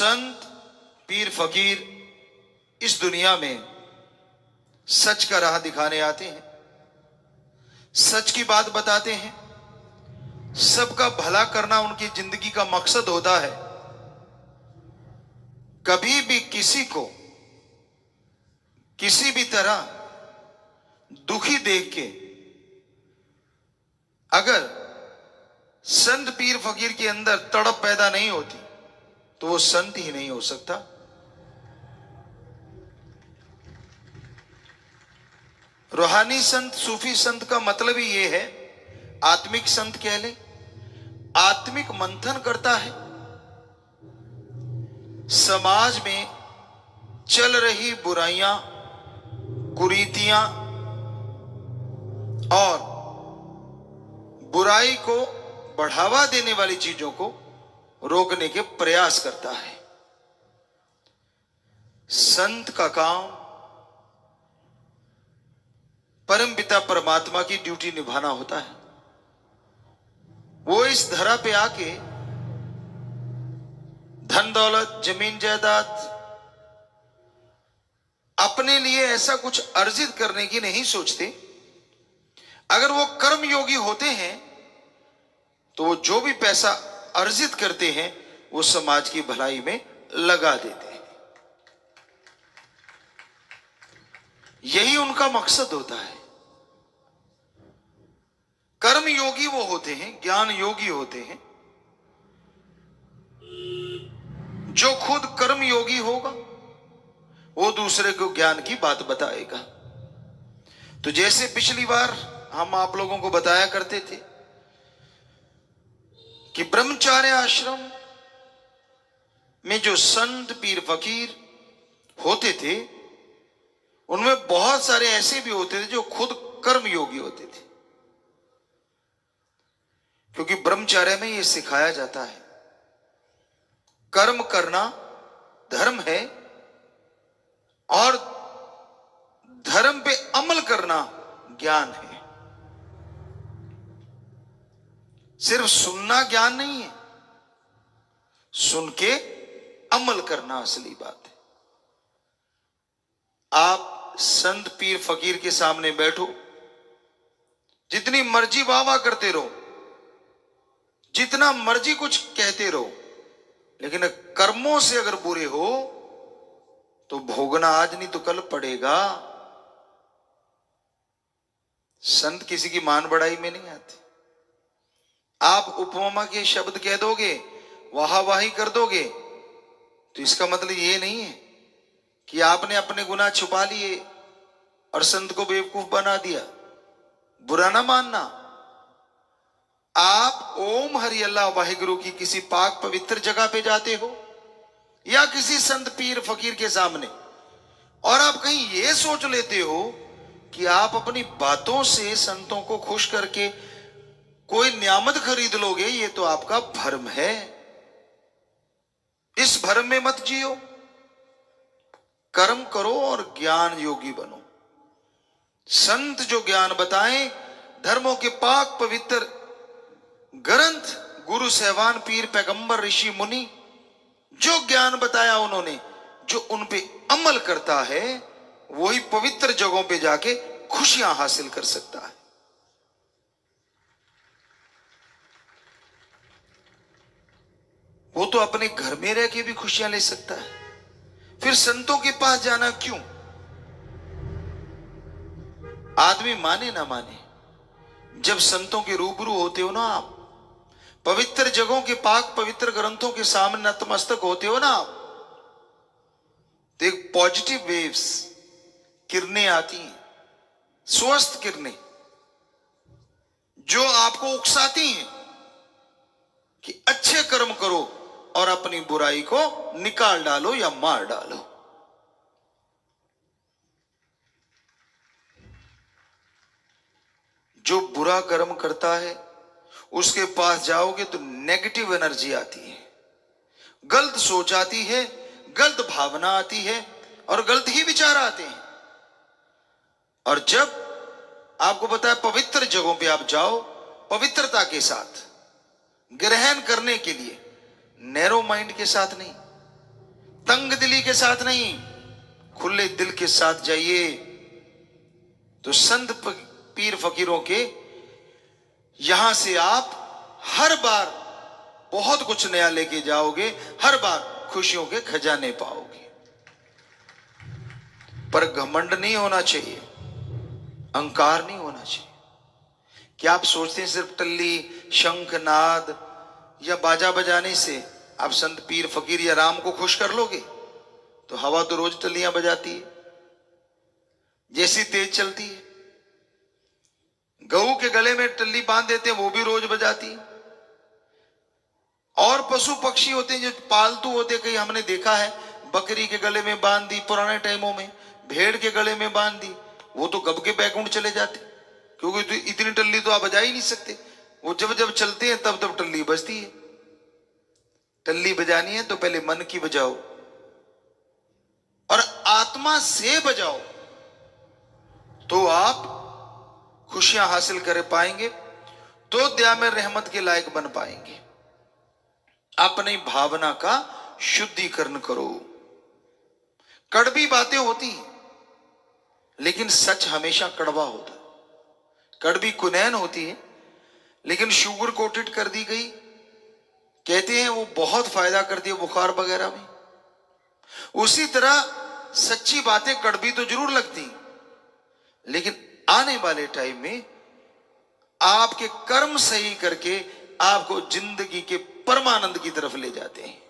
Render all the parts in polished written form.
संत पीर फकीर इस दुनिया में सच का राह दिखाने आते हैं, सच की बात बताते हैं, सबका भला करना उनकी जिंदगी का मकसद होता है। कभी भी किसी को किसी भी तरह दुखी देख के अगर संत पीर फकीर के अंदर तड़प पैदा नहीं होती तो वो संत ही नहीं हो सकता। रूहानी संत, सूफी संत का मतलब ही ये है, आत्मिक संत कह ले, आत्मिक मंथन करता है, समाज में चल रही बुराइयां, कुरीतियां और बुराई को बढ़ावा देने वाली चीजों को रोकने के प्रयास करता है। संत का काम परमपिता परमात्मा की ड्यूटी निभाना होता है। वो इस धरा पे आके धन दौलत, जमीन जायदाद अपने लिए ऐसा कुछ अर्जित करने की नहीं सोचते। अगर वो कर्म योगी होते हैं तो वो जो भी पैसा अर्जित करते हैं वो समाज की भलाई में लगा देते हैं। यही उनका मकसद होता है। कर्म योगी वो होते हैं, ज्ञान योगी होते हैं। जो खुद कर्म योगी होगा वो दूसरे को ज्ञान की बात बताएगा। तो जैसे पिछली बार हम आप लोगों को बताया करते थे कि ब्रह्मचार्य आश्रम में जो संत पीर फकीर होते थे उनमें बहुत सारे ऐसे भी होते थे जो खुद कर्म योगी होते थे, क्योंकि ब्रह्मचार्य में यह सिखाया जाता है कर्म करना धर्म है और धर्म पे अमल करना ज्ञान है। सिर्फ सुनना ज्ञान नहीं है, सुन के अमल करना असली बात है। आप संत पीर फकीर के सामने बैठो, जितनी मर्जी वाह वाह करते रहो, जितना मर्जी कुछ कहते रहो, लेकिन कर्मों से अगर बुरे हो तो भोगना आज नहीं तो कल पड़ेगा। संत किसी की मान बढ़ाई में नहीं आते। आप उपमा के शब्द कह दोगे, वाहावाही कर दोगे, तो इसका मतलब ये नहीं है कि आपने अपने गुनाह छुपा लिए और संत को बेवकूफ बना दिया। बुरा ना मानना। आप ओम हरि अल्लाह वाहिगुरु की किसी पाक पवित्र जगह पे जाते हो या किसी संत पीर फकीर के सामने और आप कहीं ये सोच लेते हो कि आप अपनी बातों से संतों को खुश करके कोई नियामत खरीद लोगे, ये तो आपका भ्रम है। इस भ्रम में मत जियो। कर्म करो और ज्ञान योगी बनो। संत जो ज्ञान बताएं, धर्मों के पाक पवित्र ग्रंथ, गुरु सहवान पीर पैगंबर ऋषि मुनि जो ज्ञान बताया उन्होंने, जो उन पे अमल करता है वही पवित्र जगहों पे जाके खुशियां हासिल कर सकता है। वो तो अपने घर में रह के भी खुशियां ले सकता है, फिर संतों के पास जाना क्यों? आदमी माने ना माने, जब संतों के रूबरू होते हो ना आप, पवित्र जगहों के पाक पवित्र ग्रंथों के सामने नतमस्तक होते हो ना आप, तो एक पॉजिटिव वेव्स, किरणें आती हैं, स्वस्थ किरणें जो आपको उकसाती हैं कि अच्छे कर्म करो और अपनी बुराई को निकाल डालो या मार डालो। जो बुरा कर्म करता है उसके पास जाओगे तो नेगेटिव एनर्जी आती है, गलत सोच आती है, गलत भावना आती है और गलत ही विचार आते हैं। और जब आपको पता है पवित्र जगहों पे आप जाओ पवित्रता के साथ, ग्रहण करने के लिए, नैरो माइंड के साथ नहीं, तंग दिली के साथ नहीं, खुले दिल के साथ जाइए तो संत पीर फकीरों के यहां से आप हर बार बहुत कुछ नया लेके जाओगे, हर बार खुशियों के खजाने पाओगे। पर घमंड नहीं होना चाहिए, अहंकार नहीं होना चाहिए। क्या आप सोचते हैं सिर्फ टल्ली, शंख, नाद या बाजा बजाने से आप संत पीर फकीर या राम को खुश कर लोगे? तो हवा तो रोज टल्लियां बजाती है, जैसी तेज चलती है। गऊ के गले में टल्ली बांध देते हैं, वो भी रोज बजाती है। और पशु पक्षी होते हैं जो पालतू होते, कहीं हमने देखा है बकरी के गले में बांध दी पुराने टाइमों में, भेड़ के गले में बांध दी, वो तो कब के बैकुंठ चले जाते, क्योंकि तो इतनी टल्ली तो आप बजा ही नहीं सकते। वो जब जब चलते हैं तब तब टल्ली बजती है। टल्ली बजानी है तो पहले मन की बजाओ और आत्मा से बजाओ, तो आप खुशियां हासिल कर पाएंगे, तो दया में रहमत के लायक बन पाएंगे। अपनी भावना का शुद्धिकरण करो। कड़वी बातें होती हैं, लेकिन सच हमेशा कड़वा होता है। कड़वी कुनैन होती है, लेकिन शुगर कोटेड कर दी गई, कहते हैं वो बहुत फायदा करती है बुखार वगैरह में। उसी तरह सच्ची बातें कड़वी तो जरूर लगती, लेकिन आने वाले टाइम में आपके कर्म सही करके आपको जिंदगी के परमानंद की तरफ ले जाते हैं।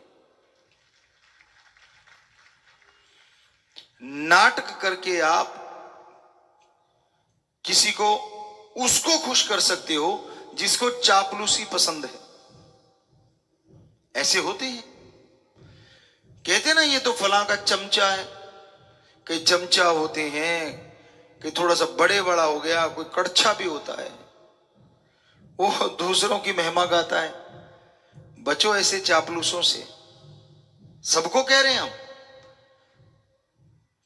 नाटक करके आप किसी को उसको खुश कर सकते हो जिसको चापलूसी पसंद है। ऐसे होते हैं, कहते ना ये तो फलां का चमचा है। कई चमचा होते हैं, कई थोड़ा सा बड़े बड़ा हो गया, कोई कड़छा भी होता है, वो दूसरों की महिमा गाता है। बचो ऐसे चापलूसों से, सबको कह रहे हैं हम,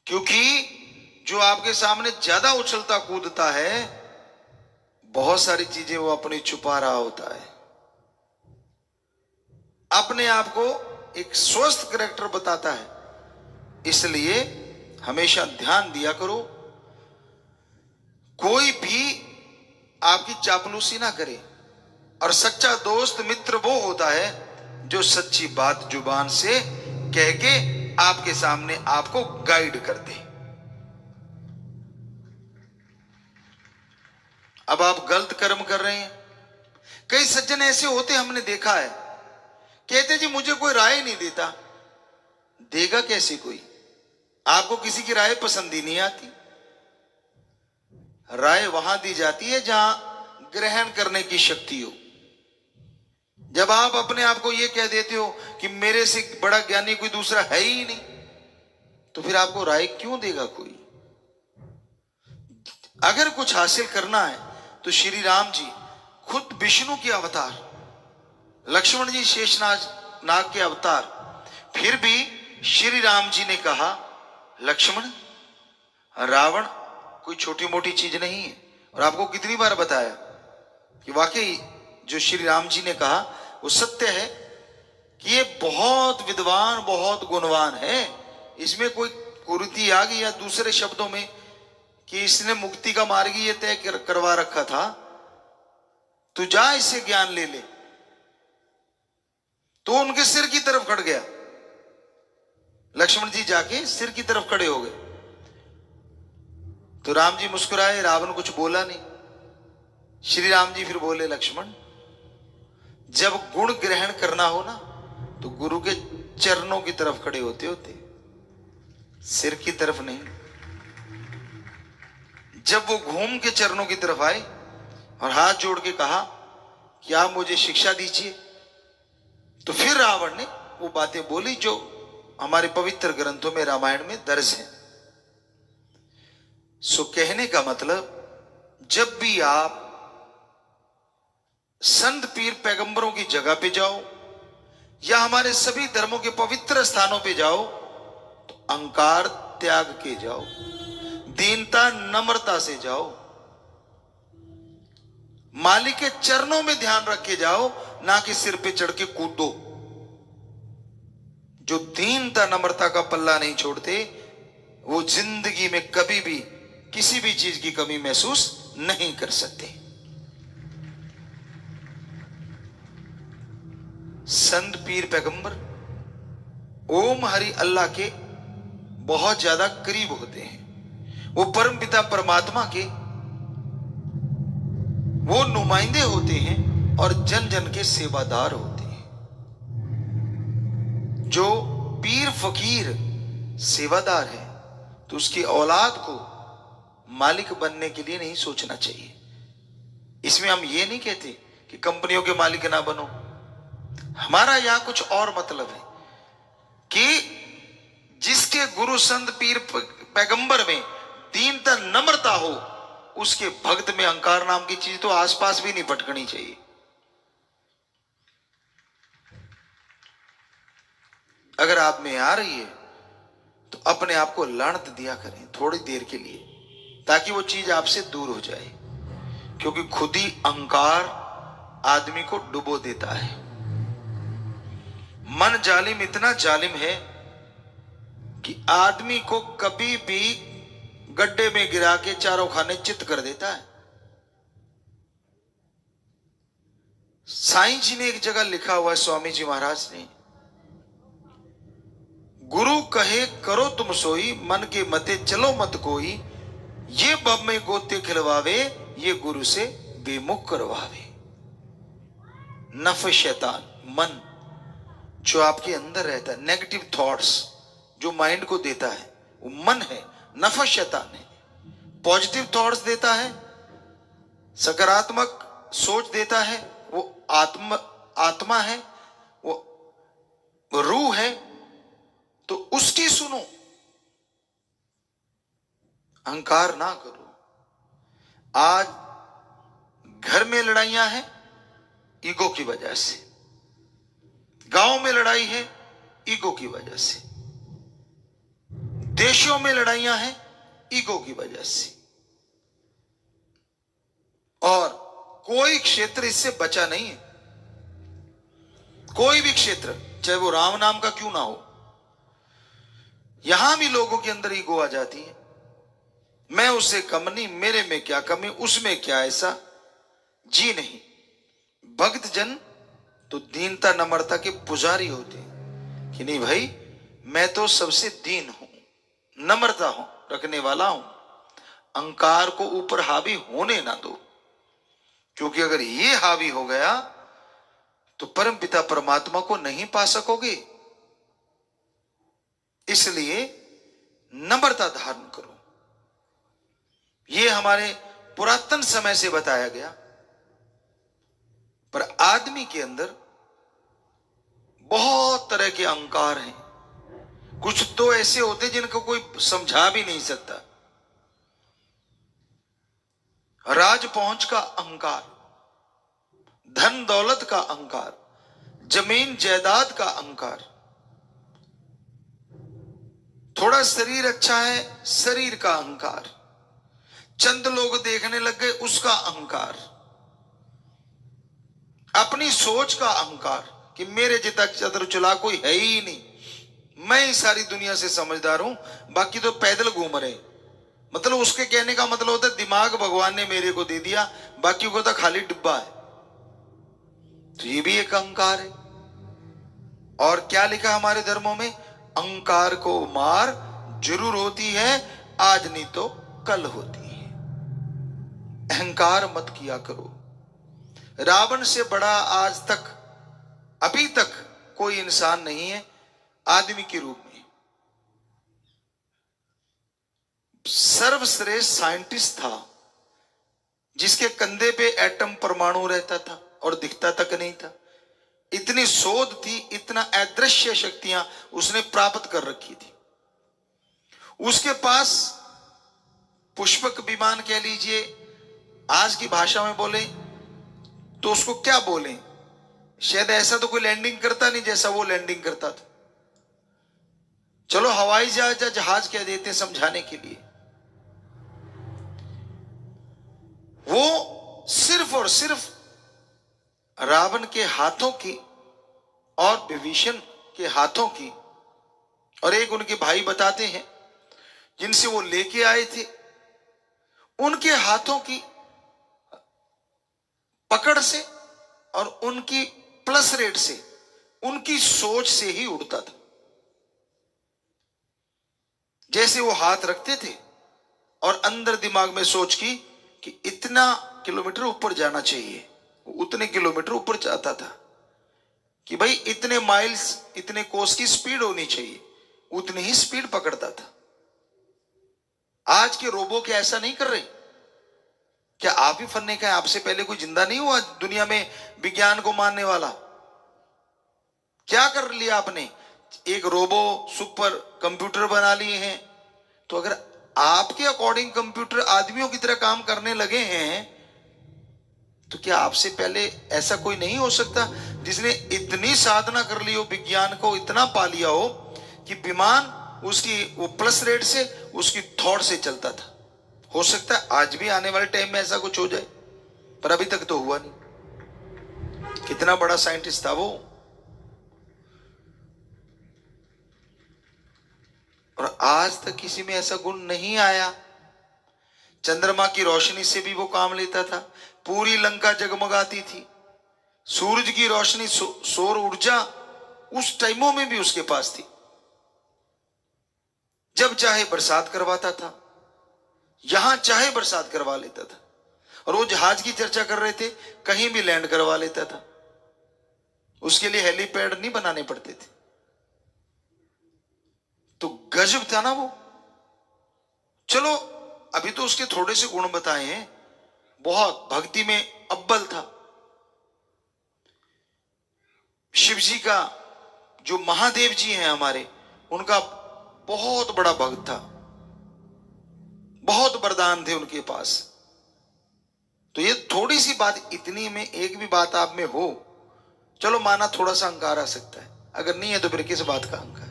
क्योंकि जो आपके सामने ज्यादा उछलता कूदता है, बहुत सारी चीजें वो अपनी छुपा रहा होता है। अपने आप को एक स्वस्थ कैरेक्टर बताता है। इसलिए हमेशा ध्यान दिया करो, कोई भी आपकी चापलूसी ना करे। और सच्चा दोस्त मित्र वो होता है जो सच्ची बात जुबान से कह के आपके सामने आपको गाइड कर दे। अब आप गलत कर्म कर रहे हैं, कई सज्जन ऐसे होते हमने देखा है, कहते जी मुझे कोई राय नहीं देता। देगा कैसे कोई? आपको किसी की राय पसंद ही नहीं आती। राय वहां दी जाती है जहां ग्रहण करने की शक्ति हो। जब आप अपने आप को यह कह देते हो कि मेरे से बड़ा ज्ञानी कोई दूसरा है ही नहीं, तो फिर आपको राय क्यों देगा कोई? अगर कुछ हासिल करना है तो श्री राम जी खुद विष्णु के अवतार, लक्ष्मण जी शेषनाग के अवतार, फिर भी श्री राम जी ने कहा लक्ष्मण, रावण कोई छोटी मोटी चीज नहीं है। और आपको कितनी बार बताया कि वाकई जो श्री राम जी ने कहा वो सत्य है कि ये बहुत विद्वान, बहुत गुणवान है। इसमें कोई कुरीति आ गई, या दूसरे शब्दों में कि इसने मुक्ति का मार्ग ये तय करवा रखा था, तू जा इससे ज्ञान ले ले। तो उनके सिर की तरफ खड़ गया। लक्ष्मण जी जाके सिर की तरफ खड़े हो गए। तो राम जी मुस्कुराए, रावण कुछ बोला नहीं। श्री राम जी फिर बोले लक्ष्मण, जब गुण ग्रहण करना हो ना तो गुरु के चरणों की तरफ खड़े होते, सिर की तरफ नहीं। जब वो घूम के चरणों की तरफ आए और हाथ जोड़ के कहा कि आप मुझे शिक्षा दीजिए, तो फिर रावण ने वो बातें बोली जो हमारे पवित्र ग्रंथों में, रामायण में दर्ज है। सो कहने का मतलब, जब भी आप संत पीर पैगंबरों की जगह पे जाओ या हमारे सभी धर्मों के पवित्र स्थानों पे जाओ, तो अहंकार त्याग के जाओ, दीनता नम्रता से जाओ, मालिक के चरणों में ध्यान रख के जाओ, ना कि सिर पे चढ़ के कूदो। जो दीनता नम्रता का पल्ला नहीं छोड़ते, वो जिंदगी में कभी भी किसी भी चीज की कमी महसूस नहीं कर सकते। संत पीर पैगंबर ओम हरि अल्लाह के बहुत ज्यादा करीब होते हैं। वो परम पिता परमात्मा के वो नुमाइंदे होते हैं और जन जन के सेवादार होते हैं। जो पीर फकीर सेवादार है तो उसकी औलाद को मालिक बनने के लिए नहीं सोचना चाहिए। इसमें हम ये नहीं कहते कि कंपनियों के मालिक ना बनो। हमारा यहां कुछ और मतलब है कि जिसके गुरु संत पीर पैगंबर में दीनता नम्रता हो, उसके भक्त में अहंकार नाम की चीज तो आसपास भी नहीं भटकनी चाहिए। अगर आप में आ रही है तो अपने आप को लानत दिया करें थोड़ी देर के लिए, ताकि वो चीज आपसे दूर हो जाए। क्योंकि खुद ही अहंकार आदमी को डुबो देता है। मन जालिम इतना जालिम है कि आदमी को कभी भी गड्ढे में गिरा के चारों खाने चित कर देता है। साईं जी ने एक जगह लिखा हुआ है, स्वामी जी महाराज ने, गुरु कहे करो तुम सोई, मन के मते चलो मत कोई, ये बब में गोते खिलवावे, ये गुरु से बेमुख करवावे। नफ शैतान, मन जो आपके अंदर रहता है, नेगेटिव थॉट्स जो माइंड को देता है, वो मन है। नफ शैतान है। पॉजिटिव थॉट्स देता है, सकारात्मक सोच देता है, वो आत्मा है, वो रूह है। तो उसकी सुनो, अहंकार ना करो। आज घर में लड़ाइयां हैं ईगो की वजह से, गांव में लड़ाई है ईगो की वजह से, देशों में लड़ाइयां हैं ईगो की वजह से, और कोई क्षेत्र इससे बचा नहीं है। कोई भी क्षेत्र, चाहे वो राम नाम का क्यों ना हो, यहां भी लोगों के अंदर ईगो आ जाती है। मैं उससे कम नहीं, मेरे में क्या कमी, उसमें क्या ऐसा। जी नहीं, भक्त जन तो दीनता नम्रता के पुजारी होते हैं कि नहीं भाई, मैं तो सबसे दीन हूं, नम्रता हूं, रखने वाला हूं। अहंकार को ऊपर हावी होने ना दो, क्योंकि अगर ये हावी हो गया तो परम पिता परमात्मा को नहीं पा सकोगे। इसलिए नम्रता धारण करो। यह हमारे पुरातन समय से बताया गया। पर आदमी के अंदर बहुत तरह के अहंकार हैं। कुछ तो ऐसे होते जिनको कोई समझा भी नहीं सकता। राज पहुंच का अहंकार, धन दौलत का अहंकार, जमीन जायदाद का अहंकार, थोड़ा शरीर अच्छा है शरीर का अहंकार, चंद लोग देखने लग गए उसका अहंकार, अपनी सोच का अहंकार कि मेरे जितना चतुर कोई है ही नहीं, मैं ही सारी दुनिया से समझदार हूं, बाकी तो पैदल घूम रहे। मतलब उसके कहने का मतलब होता है दिमाग भगवान ने मेरे को दे दिया, बाकी को तो खाली डिब्बा है। तो ये भी एक अहंकार है। और क्या लिखा हमारे धर्मों में, अहंकार को मार जरूर होती है, आज नहीं तो कल होती है। अहंकार मत किया करो। रावण से बड़ा आज तक अभी तक कोई इंसान नहीं है आदमी के रूप में। सर्वश्रेष्ठ साइंटिस्ट था जिसके कंधे पे एटम परमाणु रहता था और दिखता तक नहीं था। इतनी शोध थी, इतना अदृश्य शक्तियां उसने प्राप्त कर रखी थी। उसके पास पुष्पक विमान कह लीजिए, आज की भाषा में बोले तो उसको क्या बोले, शायद ऐसा तो कोई लैंडिंग करता नहीं जैसा वो लैंडिंग करता था। चलो हवाई जहाज या जहाज कह देते समझाने के लिए। वो सिर्फ और सिर्फ रावण के हाथों की और विभीषण के हाथों की और एक उनके भाई बताते हैं जिनसे वो लेके आए थे, उनके हाथों की पकड़ से और उनकी प्लस रेट से, उनकी सोच से ही उड़ता था। जैसे वो हाथ रखते थे और अंदर दिमाग में सोच की कि इतना किलोमीटर ऊपर जाना चाहिए, उतने किलोमीटर ऊपर जाता था। कि भाई इतने माइल्स, इतने कोस की स्पीड होनी चाहिए, उतनी ही स्पीड पकड़ता था। आज के रोबो क्या ऐसा नहीं कर रहे? क्या आप ही फन्ने का है? आपसे पहले कोई जिंदा नहीं हुआ दुनिया में विज्ञान को मानने वाला? क्या कर लिया आपने? एक रोबो सुपर कंप्यूटर बना लिए हैं। तो अगर आपके अकॉर्डिंग कंप्यूटर आदमियों की तरह काम करने लगे हैं, तो क्या आपसे पहले ऐसा कोई नहीं हो सकता जिसने इतनी साधना कर ली हो, विज्ञान को इतना पा लिया हो कि विमान उसकी वो प्लस रेट से, उसकी थॉट से चलता था? हो सकता है आज भी आने वाले टाइम में ऐसा कुछ हो जाए, पर अभी तक तो हुआ नहीं। कितना बड़ा साइंटिस्ट था वो। और आज तक किसी में ऐसा गुण नहीं आया। चंद्रमा की रोशनी से भी वो काम लेता था, पूरी लंका जगमगाती थी। सूरज की रोशनी, सौर ऊर्जा उस टाइमों में भी उसके पास थी। जब चाहे बरसात करवाता था, यहां चाहे बरसात करवा लेता था। और वो जहाज की चर्चा कर रहे थे, कहीं भी लैंड करवा लेता था। उसके लिए हेलीपैड नहीं बनाने पड़ते थे। तो गजब था ना वो। चलो अभी तो उसके थोड़े से गुण बताए हैं। बहुत भक्ति में अव्वल था। शिव जी का जो महादेव जी हैं हमारे, उनका बहुत बड़ा भक्त था, बहुत वरदान थे उनके पास। तो ये थोड़ी सी बात, इतनी में एक भी बात आप में हो, चलो माना थोड़ा सा अहंकार आ सकता है। अगर नहीं है तो फिर किस बात का अहंकार?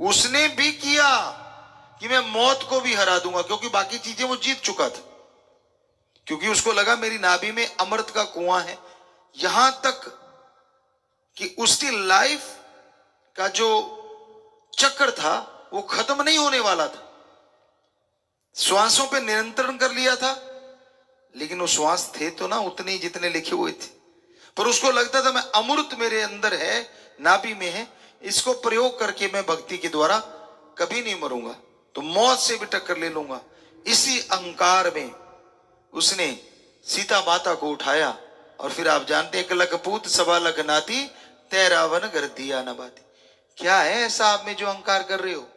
उसने भी किया कि मैं मौत को भी हरा दूंगा, क्योंकि बाकी चीजें वो जीत चुका था। क्योंकि उसको लगा मेरी नाभि में अमृत का कुआं है, यहां तक कि उसकी लाइफ का जो चक्र था वो खत्म नहीं होने वाला था। श्वासों पे नियंत्रण कर लिया था, लेकिन वो श्वास थे तो ना उतने जितने लिखे हुए थे। पर उसको लगता था मैं अमृत मेरे अंदर है, नाभि में है, इसको प्रयोग करके मैं भक्ति के द्वारा कभी नहीं मरूंगा, तो मौत से भी टक्कर ले लूंगा। इसी अहंकार में उसने सीता माता को उठाया। और फिर आप जानते हैं कि लखपूत सवा लख नाती, तै रावण घर दिया न बाती। क्या है ऐसा आप में जो अहंकार कर रहे हो?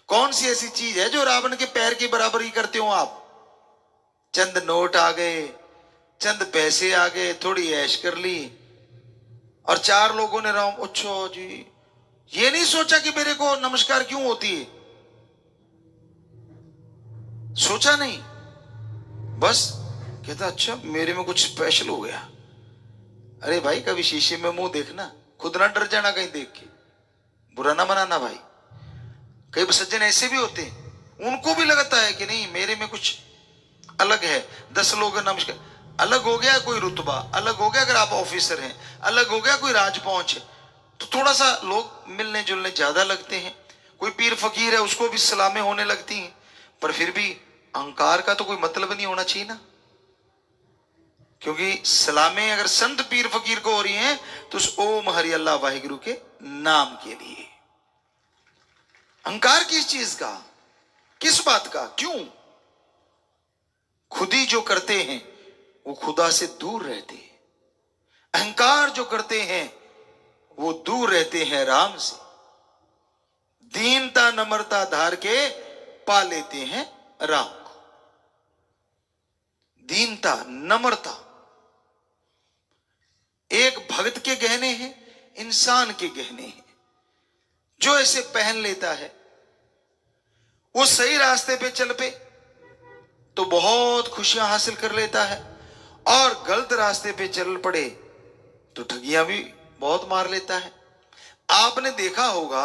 कौन सी ऐसी चीज है जो रावण के पैर की बराबरी करते हो आप? चंद नोट आ गए, चंद पैसे आ गए, थोड़ी ऐश कर ली, और चार लोगों ने राम अच्छा जी ये नहीं सोचा कि मेरे को नमस्कार क्यों होती है? सोचा नहीं, बस कहता अच्छा मेरे में कुछ स्पेशल हो गया। अरे भाई कभी शीशे में मुंह देखना, खुद ना डर जाना कहीं देख के, बुरा ना मनाना भाई। कई सज्जन ऐसे भी होते हैं, उनको भी लगता है कि नहीं मेरे में कुछ अलग है। 10 लोग नमस्कार, अलग हो गया कोई रुतबा, अलग हो गया अगर आप ऑफिसर हैं, अलग हो गया कोई राज पहुंच है, तो थोड़ा सा लोग मिलने जुलने ज्यादा लगते हैं। कोई पीर फकीर है उसको भी सलामें होने लगती हैं। पर फिर भी अहंकार का तो कोई मतलब नहीं होना चाहिए ना, क्योंकि सलामें अगर संत पीर फकीर को हो रही हैं तो उस ओम हरि अल्लाह वाहिगुरु के नाम के लिए। अहंकार किस चीज का, किस बात का, क्यों? खुद ही जो करते हैं वो खुदा से दूर रहते हैं। अहंकार जो करते हैं वो दूर रहते हैं राम से। दीनता नम्रता धार के पा लेते हैं राम को। दीनता नम्रता एक भक्त के गहने हैं, इंसान के गहने हैं। जो ऐसे पहन लेता है वो सही रास्ते पे चल पे तो बहुत खुशियां हासिल कर लेता है, और गलत रास्ते पे चल पड़े तो ठगियां भी बहुत मार लेता है। आपने देखा होगा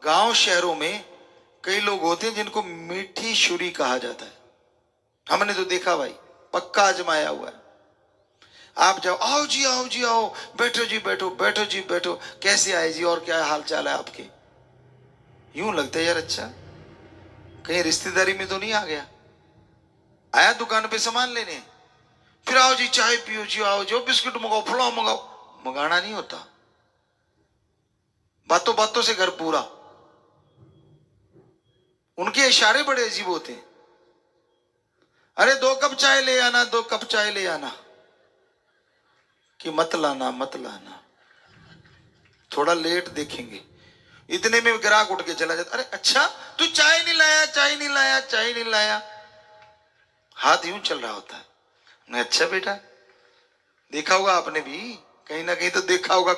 गांव शहरों में कई लोग होते हैं जिनको मीठी छुरी कहा जाता है। हमने तो देखा भाई, पक्का आजमाया हुआ है। आप जाओ, आओ जी आओ जी आओ, बैठो जी बैठो, बैठो जी बैठो, कैसे आए जी और क्या हाल चाल है आपके? यूं लगता है यार अच्छा कहीं रिश्तेदारी में तो नहीं आ गया, आया दुकान पे सामान लेने, फिर आओ जी चाय पियो जी, आओ जो बिस्कुट मंगाओ फलाओ मंगाओ। मंगाना नहीं होता, बातों बातों से घर पूरा। उनके इशारे बड़े अजीब होते हैं। अरे 2 कप चाय ले आना, 2 कप चाय ले आना, कि मत लाना मत लाना, थोड़ा लेट देखेंगे। इतने में ग्राहक उठ के चला जाता, अरे अच्छा तू चाय नहीं लाया, चाय नहीं लाया, चाय नहीं लाया। हाथ यूं चल रहा होता है। मैं अच्छा बेटा, देखा होगा आपने भी, कहीं ना कहीं तो देखा होगा,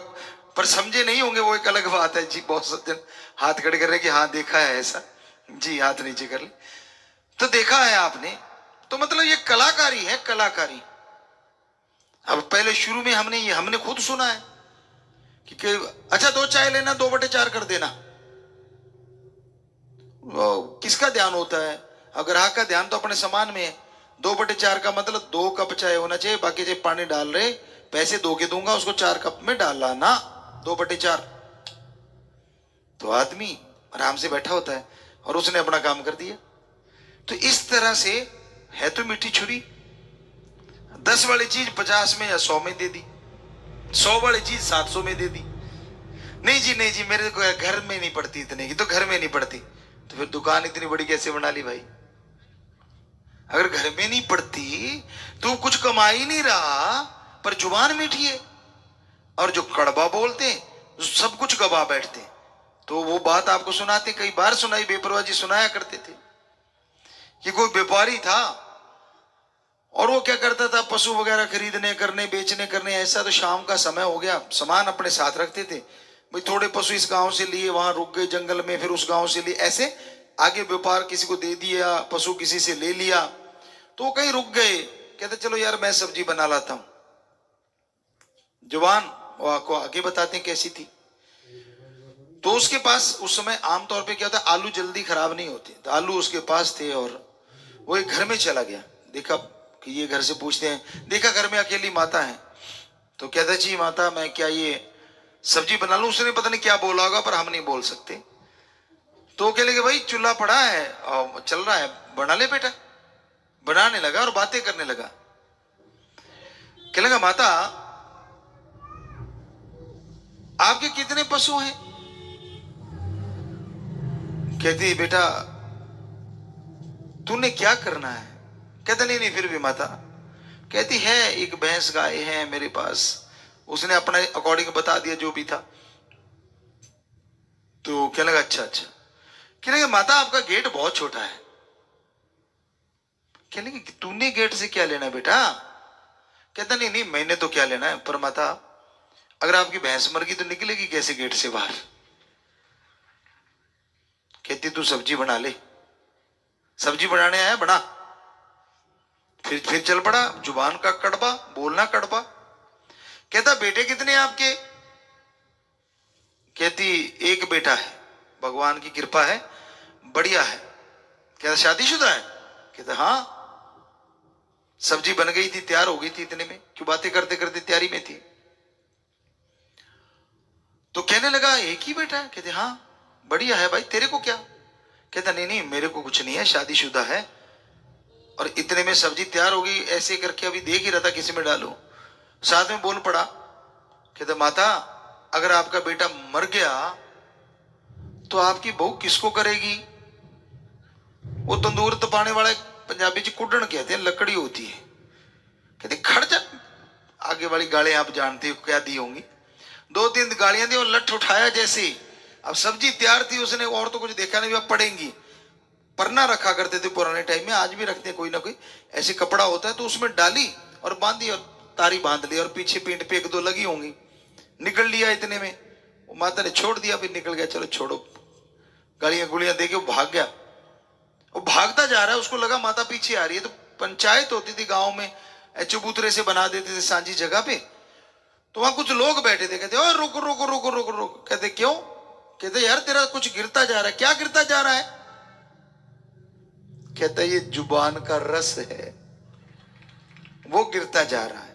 पर समझे नहीं होंगे, वो एक अलग बात है जी। बहुत सज्जन हाथ खड़े कर रहे कि हाँ देखा है ऐसा जी, हाथ नीचे कर ले तो देखा है आपने। तो मतलब ये कलाकारी है, कलाकारी। अब पहले शुरू में हमने खुद सुना है कि अच्छा 2 चाय लेना, 2/4 कर देना। किसका ध्यान होता है? अब ग्राहक का ध्यान तो अपने सामान में है। 2/4 का मतलब 2 कप चाय होना चाहिए, बाकी चाहे पानी डाल रहे, पैसे 2 के दूंगा, उसको 4 कप में डाला ना, 2/4। तो आदमी आराम से बैठा होता है और उसने अपना काम कर दिया। तो इस तरह से है तो मीठी छुरी, 10 वाली चीज 50 में या 100 में दे दी, 100 वाली चीज 700 में दे दी। नहीं जी नहीं जी, मेरे को घर में नहीं पड़ती इतने की, तो घर में नहीं पड़ती तो फिर दुकान इतनी बड़ी कैसे बना ली भाई? अगर घर में नहीं पड़ती तो कुछ कमा ही नहीं रहा, पर जुबान मीठी है। और जो कड़वा बोलते सब कुछ गवा बैठते। तो वो बात आपको सुनाते, कई बार सुनाई, बेपरवाह जी सुनाया करते थे कि कोई व्यापारी था और वो क्या करता था, पशु वगैरह खरीदने करने बेचने करने, ऐसा तो शाम का समय हो गया, सामान अपने साथ रखते थे भाई, थोड़े पशु इस गांव से लिए, वहां रुक गए जंगल में, फिर उस गांव से लिए, ऐसे आगे व्यापार किसी को दे दिया, पशु किसी से ले लिया, तो वो कहीं रुक गए। कहते चलो यार मैं सब्जी बना लाता हूं। जुबान वो आपको आगे बताते हैं कैसी थी। तो उसके पास उस समय आमतौर पे क्या होता है, आलू जल्दी खराब नहीं होते, तो आलू उसके पास थे और वो एक घर में चला गया। देखा कि ये घर से पूछते हैं, देखा घर में अकेली माता है, तो कहता जी माता मैं क्या ये सब्जी बना लूं? उसने पता नहीं क्या बोला होगा, पर हम नहीं बोल सकते। तो कह लगे भाई चूल्हा पड़ा है और चल रहा है, बना ले बेटा। बनाने लगा और बातें करने लगा। कह लगा माता आपके कितने पशु हैं? कहती बेटा तूने क्या करना है? कहता नहीं नहीं फिर भी माता। कहती है एक भैंस गाय है मेरे पास। उसने अपने अकॉर्डिंग बता दिया जो भी था। तो कहने लगा अच्छा अच्छा। कहने लगा माता आपका गेट बहुत छोटा है। कहने लगे तूने गेट से क्या लेना है बेटा? कहता नहीं नहीं मैंने तो क्या लेना है, पर माता अगर आपकी भैंस मर गई तो निकलेगी कैसे गेट से बाहर? कहती तू सब्जी बना ले। सब्जी बनाने आया, बना। फिर चल पड़ा, जुबान का कड़वा, बोलना कड़वा। कहता बेटे कितने आपके? कहती एक बेटा है, भगवान की कृपा है, बढ़िया है। कहता शादीशुदा है? कहता हाँ। सब्जी बन गई थी, तैयार हो गई थी, इतने में क्यों बातें करते करते तैयारी में थी। तो कहने लगा एक ही बेटा है? कहते हाँ। बढ़िया है भाई, तेरे को क्या? कहता नहीं नहीं मेरे को कुछ नहीं है, शादीशुदा है। और इतने में सब्जी तैयार हो गई, ऐसे करके अभी देख ही रहा था किसी में डालूं, साथ में बोल पड़ा। कहता माता अगर आपका बेटा मर गया तो आपकी बहू किसको करेगी? वो तंदूर तपाने वाला पंजाबी च कुडन कहते हैं, लकड़ी होती है। कहते खड़ जा। आगे वाली गालियां आप जानते हो क्या दी होंगी, 2-3 गालियां दी और लठ उठाया जैसे। अब सब्जी तैयार थी, उसने और तो कुछ देखा नहीं, अब पड़ेंगी। परना रखा करते थे पुराने टाइम में, आज भी रखते हैं कोई ना कोई, ऐसे कपड़ा होता है तो उसमें डाली और बांधी और तारी बांध ली और पीछे पीठ पे 1-2 लगी होंगी। निकल लिया इतने में, वो माता ने छोड़ दिया, फिर निकल गया। चलो छोड़ो, गालियां गुलियां देके वो भाग गया। वो भागता जा रहा है, उसको लगा माता पीछे आ रही है। तो पंचायत होती थी गांव में, चबूतरे से बना देते थे सांझी जगह पे। तो वहां कुछ लोग बैठे थे, कहते ओए रुक रुक रुक रुक रुक। कहते क्यों? कहते यार तेरा कुछ गिरता जा रहा है। क्या गिरता जा रहा है? कहता ये जुबान का रस है, वो गिरता जा रहा है।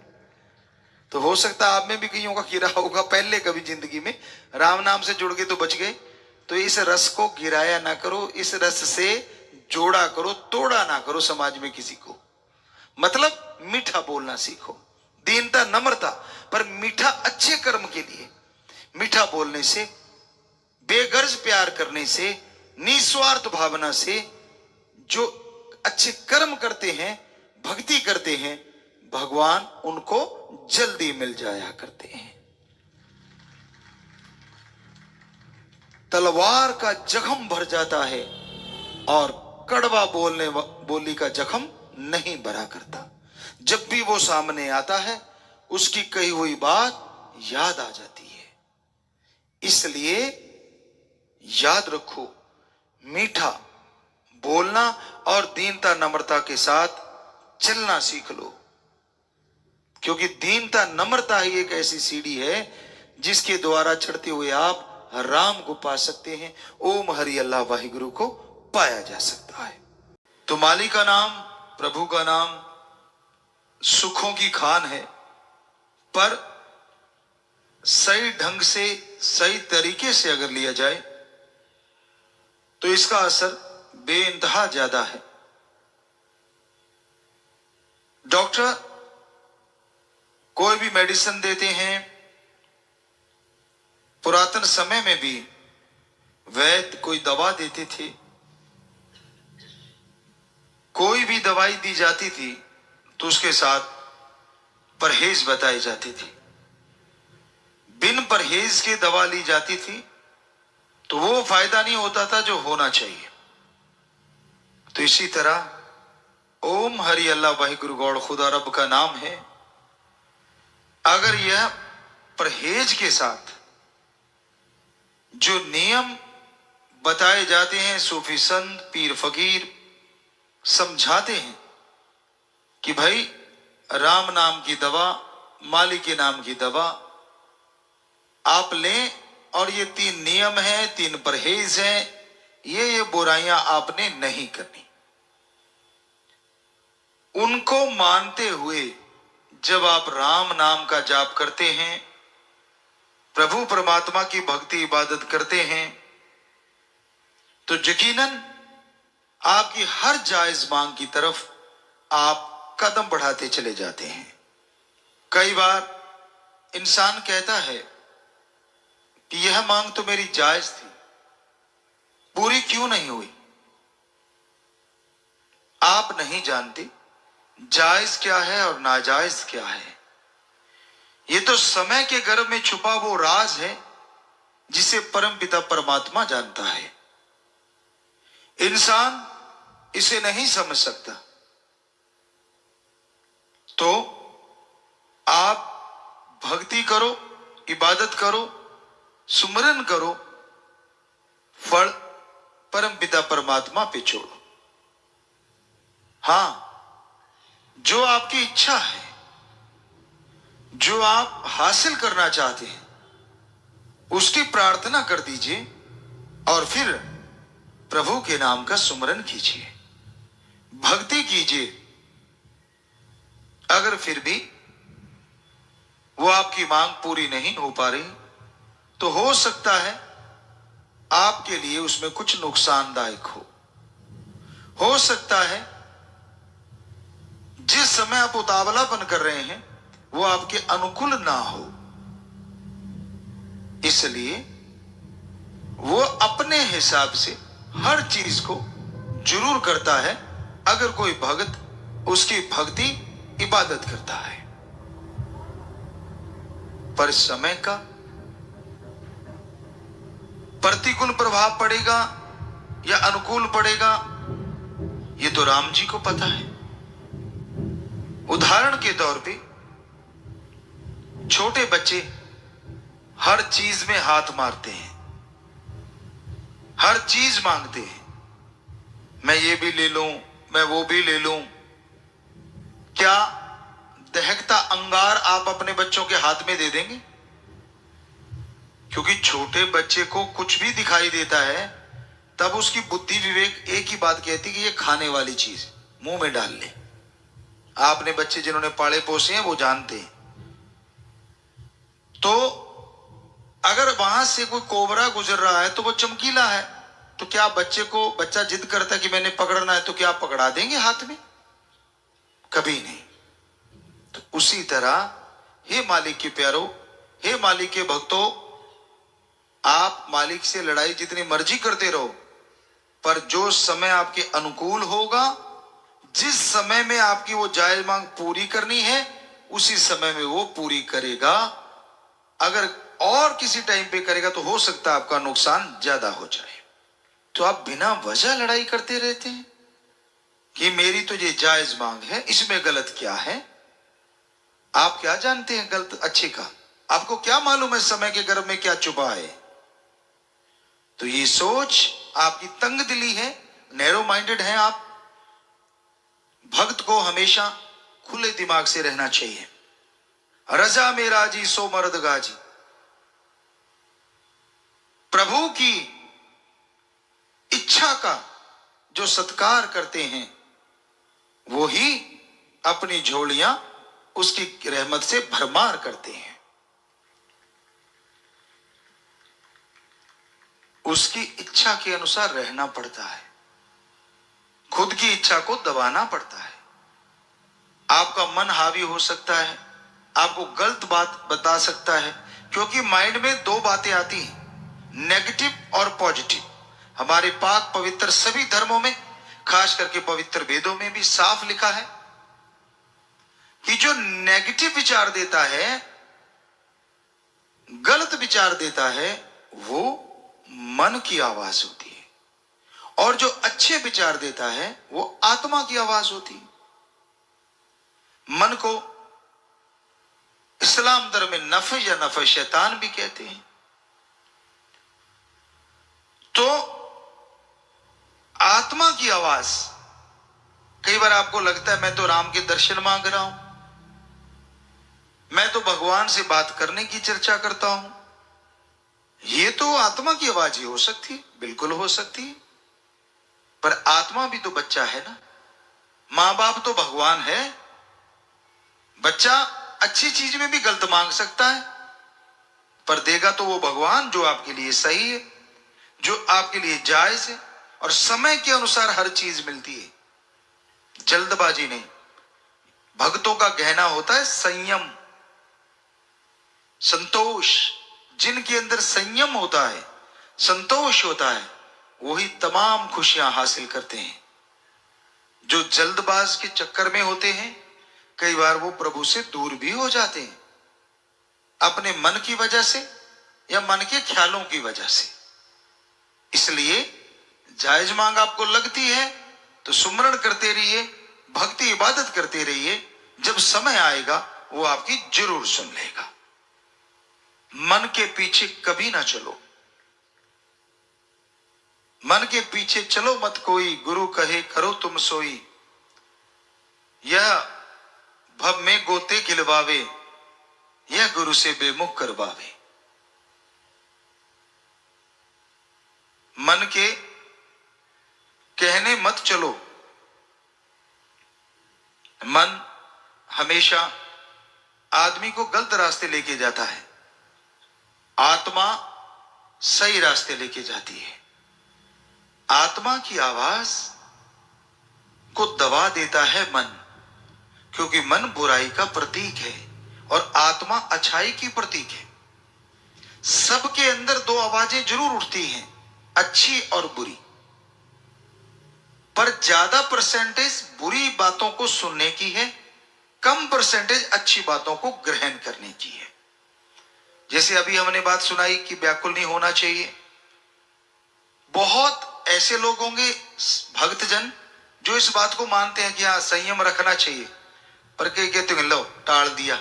तो हो सकता आप में भी कईयों का गिरा होगा पहले कभी जिंदगी में, राम नाम से जुड़ गए तो बच गए, तो इस रस को गिराया ना करो, इस रस से जोड़ा करो, तोड़ा ना करो समाज में किसी को। मतलब मीठा बोलना सीखो, दीनता नम्रता, पर मीठा अच्छे कर्म के लिए। मीठा बोलने से, बेगर्ज प्यार करने से, निस्वार्थ भावना से जो अच्छे कर्म करते हैं, भक्ति करते हैं, भगवान उनको जल्दी मिल जाया करते हैं। तलवार का जख्म भर जाता है और कड़वा बोली का जख्म नहीं भरा करता। जब भी वो सामने आता है, उसकी कही हुई बात याद आ जाती है। इसलिए याद रखो, मीठा बोलना और दीनता नम्रता के साथ चलना सीख लो, क्योंकि दीनता नम्रता ही एक ऐसी सीढ़ी है जिसके द्वारा चढ़ते हुए आप राम को पा सकते हैं, ओम हरि अल्लाह वाहिगुरु को पाया जा सकता है। तो मालिक का नाम, प्रभु का नाम सुखों की खान है, पर सही ढंग से, सही तरीके से अगर लिया जाए तो इसका असर बेइंतहा ज्यादा है। डॉक्टर कोई भी मेडिसिन देते हैं, पुरातन समय में भी वैद्य कोई दवा देते थे, कोई भी दवाई दी जाती थी तो उसके साथ परहेज बताई जाती थी। बिन परहेज के दवा ली जाती थी तो वो फायदा नहीं होता था जो होना चाहिए। तो इसी तरह ओम हरि अल्लाह वाहिगुरु गौड़ खुदा रब का नाम है, अगर यह परहेज के साथ जो नियम बताए जाते हैं, सूफी संत पीर फकीर समझाते हैं कि भाई राम नाम की दवा, मालिक के नाम की दवा आप लें, और ये 3 नियम हैं, 3 परहेज हैं, ये बुराइयां आपने नहीं करनी। उनको मानते हुए जब आप राम नाम का जाप करते हैं, प्रभु परमात्मा की भक्ति इबादत करते हैं, तो यकीनन आपकी हर जायज मांग की तरफ आप कदम बढ़ाते चले जाते हैं। कई बार इंसान कहता है कि यह मांग तो मेरी जायज थी, पूरी क्यों नहीं हुई? आप नहीं जानते जायज क्या है और नाजायज क्या है। ये तो समय के गर्भ में छुपा वो राज है जिसे परमपिता परमात्मा जानता है। इंसान इसे नहीं समझ सकता। तो आप भक्ति करो, इबादत करो, सुमरन करो, फल परमपिता परमात्मा पे छोड़ो। हां, जो आपकी इच्छा है, जो आप हासिल करना चाहते हैं, उसकी प्रार्थना कर दीजिए और फिर प्रभु के नाम का सुमरन कीजिए, भक्ति कीजिए। अगर फिर भी वो आपकी मांग पूरी नहीं हो पा रही तो हो सकता है आपके लिए उसमें कुछ नुकसानदायक हो सकता है जिस समय आप उतावलापन कर रहे हैं वो आपके अनुकूल ना हो। इसलिए वो अपने हिसाब से हर चीज को जरूर करता है अगर कोई भक्त उसकी भक्ति इबादत करता है। पर समय का प्रतिकूल प्रभाव पड़ेगा या अनुकूल पड़ेगा ये तो राम जी को पता है। उदाहरण के तौर पे छोटे बच्चे हर चीज में हाथ मारते हैं, हर चीज मांगते हैं, मैं ये भी ले लूं, मैं वो भी ले लूं। क्या दहकता अंगार आप अपने बच्चों के हाथ में दे देंगे? क्योंकि छोटे बच्चे को कुछ भी दिखाई देता है तब उसकी बुद्धि विवेक एक ही बात कहती कि ये खाने वाली चीज मुंह में डाल ले। आपने बच्चे जिन्होंने पाले पोसे हैं वो जानते हैं। तो अगर वहां से कोई कोबरा गुजर रहा है तो वो चमकीला है, तो क्या बच्चा जिद करता है कि मैंने पकड़ना है, तो क्या आप पकड़ा देंगे हाथ में? कभी नहीं। तो उसी तरह हे मालिक के प्यारो, हे मालिक के भक्तों, आप मालिक से लड़ाई जितनी मर्जी करते रहो, पर जो समय आपके अनुकूल होगा, जिस समय में आपकी वो जायज मांग पूरी करनी है, उसी समय में वो पूरी करेगा। अगर और किसी टाइम पे करेगा तो हो सकता है आपका नुकसान ज्यादा हो जाए। तो आप बिना वजह लड़ाई करते रहते हैं कि मेरी तो ये जायज मांग है, इसमें गलत क्या है? आप क्या जानते हैं गलत अच्छे का? आपको क्या मालूम है समय के गर्भ में क्या छुपा है? तो ये सोच आपकी तंग दिली है, नैरो माइंडेड है आप। भक्त को हमेशा खुले दिमाग से रहना चाहिए। रजा में राजी सो मर्द गाजी। प्रभु की इच्छा का जो सत्कार करते हैं, वो ही अपनी झोलियां उसकी रहमत से भरमार करते हैं। उसकी इच्छा के अनुसार रहना पड़ता है, खुद की इच्छा को दबाना पड़ता है। आपका मन हावी हो सकता है, आपको गलत बात बता सकता है, क्योंकि माइंड में दो बातें आती हैं, नेगेटिव और पॉजिटिव। हमारे पाक पवित्र सभी धर्मों में, खास करके पवित्र वेदों में भी साफ लिखा है कि जो नेगेटिव विचार देता है, गलत विचार देता है, वो मन की आवाज होती है, और जो अच्छे विचार देता है वो आत्मा की आवाज होती है। मन को इस्लाम धर्म में नफ या नफ शैतान भी कहते हैं। तो आत्मा की आवाज, कई बार आपको लगता है मैं तो राम के दर्शन मांग रहा हूं, मैं तो भगवान से बात करने की चर्चा करता हूं, ये तो आत्मा की आवाज ही हो सकती है, बिल्कुल हो सकती है। पर आत्मा भी तो बच्चा है ना, मां बाप तो भगवान है। बच्चा अच्छी चीज में भी गलत मांग सकता है, पर देगा तो वो भगवान जो आपके लिए सही है, जो आपके लिए जायज है, और समय के अनुसार हर चीज मिलती है, जल्दबाजी नहीं। भक्तों का गहना होता है संयम, संतोष। जिनके अंदर संयम होता है, संतोष होता है, वही तमाम खुशियां हासिल करते हैं। जो जल्दबाज के चक्कर में होते हैं, कई बार वो प्रभु से दूर भी हो जाते हैं, अपने मन की वजह से या मन के ख्यालों की वजह से। इसलिए जायज मांग आपको लगती है तो सुमरण करते रहिए, भक्ति इबादत करते रहिए। जब समय आएगा वो आपकी जरूर सुन लेगा। मन के पीछे कभी ना चलो, मन के पीछे चलो मत कोई, गुरु कहे करो तुम सोई। यह भव में गोते खिलवावे, यह गुरु से बेमुख करवावे। मन के कहने मत चलो। मन हमेशा आदमी को गलत रास्ते लेके जाता है, आत्मा सही रास्ते लेके जाती है। आत्मा की आवाज को दबा देता है मन, क्योंकि मन बुराई का प्रतीक है और आत्मा अच्छाई की प्रतीक है। सबके अंदर दो आवाजें जरूर उठती हैं, अच्छी और बुरी, पर ज्यादा परसेंटेज बुरी बातों को सुनने की है, कम परसेंटेज अच्छी बातों को ग्रहण करने की है। जैसे अभी हमने बात सुनाई कि व्याकुल नहीं होना चाहिए। बहुत ऐसे लोग होंगे भक्तजन जो इस बात को मानते हैं कि हाँ संयम रखना चाहिए, पर कई कहते हैं लो टाल दिया।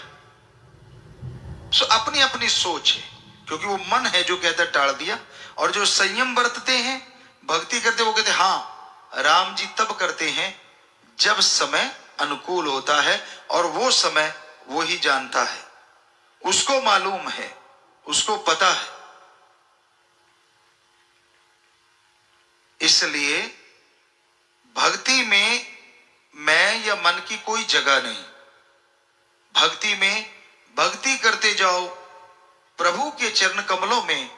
सो अपनी अपनी सोच है, क्योंकि वो मन है जो कहता है टाल दिया। और जो संयम बरतते हैं, भक्ति करते, वो कहते हैं हाँ राम जी तब करते हैं जब समय अनुकूल होता है, और वो समय वो ही जानता है, उसको मालूम है, उसको पता है। इसलिए भक्ति में मैं या मन की कोई जगह नहीं। भक्ति में भक्ति करते जाओ, प्रभु के चरण कमलों में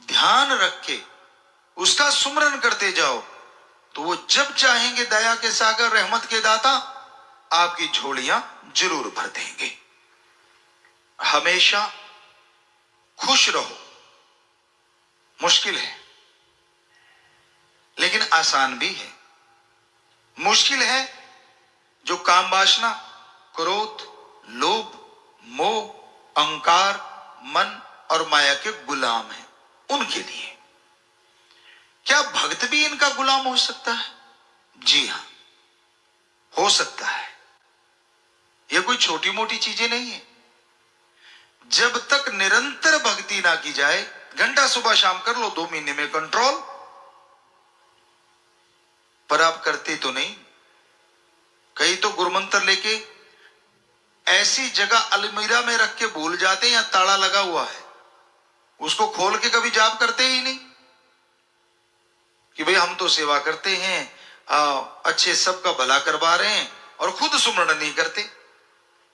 ध्यान रख के उसका सुमरन करते जाओ, तो वो जब चाहेंगे दया के सागर रहमत के दाता आपकी झोलियां जरूर भर देंगे। हमेशा खुश रहो। मुश्किल है लेकिन आसान भी है। मुश्किल है जो काम वासना, क्रोध, लोभ, मोह, अहंकार, मन और माया के गुलाम हैं, उनके लिए। क्या भक्त भी इनका गुलाम हो सकता है? जी हां, हो सकता है। यह कोई छोटी मोटी चीजें नहीं है। जब तक निरंतर भक्ति ना की जाए, घंटा सुबह शाम कर लो, 2 महीने में कंट्रोल, पर आप करते तो नहीं। कई तो गुरुमंत्र लेके ऐसी जगह अलमीरा में रख के भूल जाते हैं या ताला लगा हुआ है, उसको खोल के कभी जाप करते ही नहीं कि भाई हम तो सेवा करते हैं, अच्छे सबका भला करवा रहे हैं, और खुद सुमरण नहीं करते।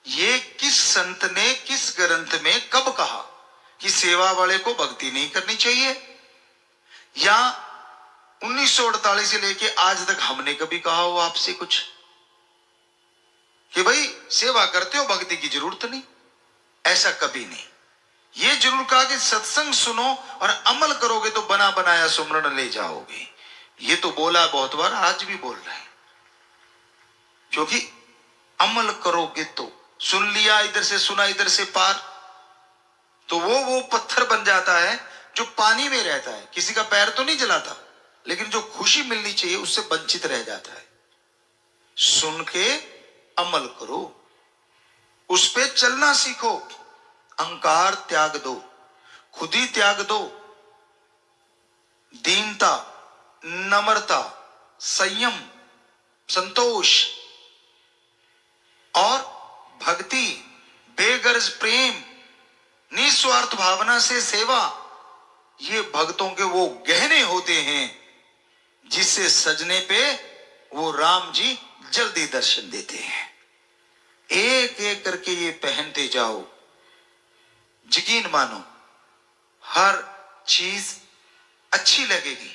ये किस संत ने किस ग्रंथ में कब कहा कि सेवा वाले को भक्ति नहीं करनी चाहिए? या 1948 से लेके आज तक हमने कभी कहा हो आपसे कुछ कि भाई सेवा करते हो, भक्ति की जरूरत नहीं? ऐसा कभी नहीं। ये जरूर कहा कि सत्संग सुनो और अमल करोगे तो बना बनाया सुमरण ले जाओगे। ये तो बोला बहुत बार, आज भी बोल रहे हैं, क्योंकि अमल करोगे तो, सुन लिया इधर से, सुना इधर से पार, तो वो पत्थर बन जाता है जो पानी में रहता है। किसी का पैर तो नहीं जलाता, लेकिन जो खुशी मिलनी चाहिए उससे वंचित रह जाता है। सुन के अमल करो, उस पे चलना सीखो, अहंकार त्याग दो, खुद ही त्याग दो। दीनता, नम्रता, संयम, संतोष और भक्ति, बेगर्ज प्रेम, निस्वार्थ भावना से सेवा, ये भक्तों के वो गहने होते हैं जिससे सजने पे वो राम जी जल्दी दर्शन देते हैं। एक एक करके ये पहनते जाओ, यकीन मानो हर चीज अच्छी लगेगी,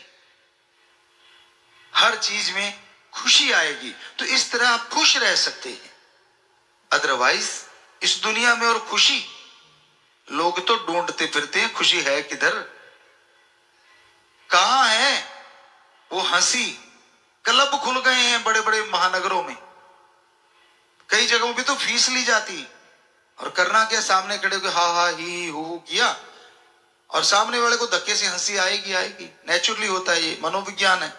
हर चीज में खुशी आएगी। तो इस तरह आप खुश रह सकते हैं। अदरवाइज इस दुनिया में और खुशी, लोग तो ढूंढते फिरते हैं खुशी है किधर, कहां है वो हंसी। क्लब खुल गए हैं बड़े बड़े महानगरों में, कई जगहों पे तो फीस ली जाती, और करना क्या, सामने खड़े होकर हा हा ही हु किया, और सामने वाले को धक्के से हंसी आएगी आएगी, नेचुरली होता है, ये मनोविज्ञान है।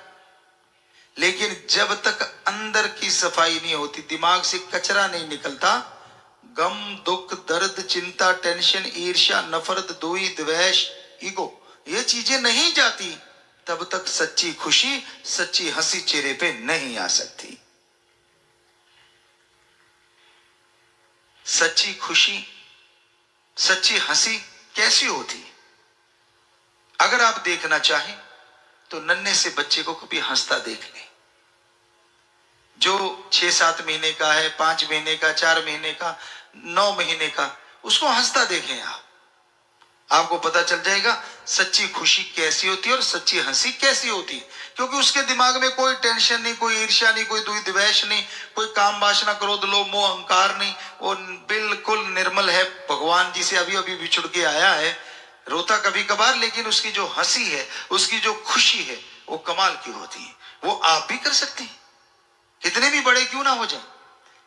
लेकिन जब तक अंदर की सफाई नहीं होती, दिमाग से कचरा नहीं निकलता, गम, दुख, दर्द, चिंता, टेंशन, ईर्ष्या, नफरत, दोई, द्वेष, ईगो, ये चीजें नहीं जाती, तब तक सच्ची खुशी, सच्ची हंसी चेहरे पे नहीं आ सकती। सच्ची खुशी, सच्ची हंसी कैसी होती? अगर आप देखना चाहें तो नन्हे से बच्चे को कभी हंसता देख लें, जो 6-7 महीने का है, 5 महीने का, 4 महीने का, 9 महीने का, उसको हंसता देखें आप, आपको पता चल जाएगा सच्ची खुशी कैसी होती है और सच्ची हंसी कैसी होती है। क्योंकि उसके दिमाग में कोई टेंशन नहीं, कोई ईर्ष्या नहीं, कोई द्वेष नहीं, कोई काम वासना, क्रोध, लोभ, मोह, अहंकार नहीं, वो बिल्कुल निर्मल है। भगवान जी से अभी अभी बिछुड़ के आया है, रोता कभी कभार, लेकिन उसकी जो हंसी है, उसकी जो खुशी है, वो कमाल की होती है। वो आप भी कर सकते हैं, कितने भी बड़े क्यों ना हो जाए,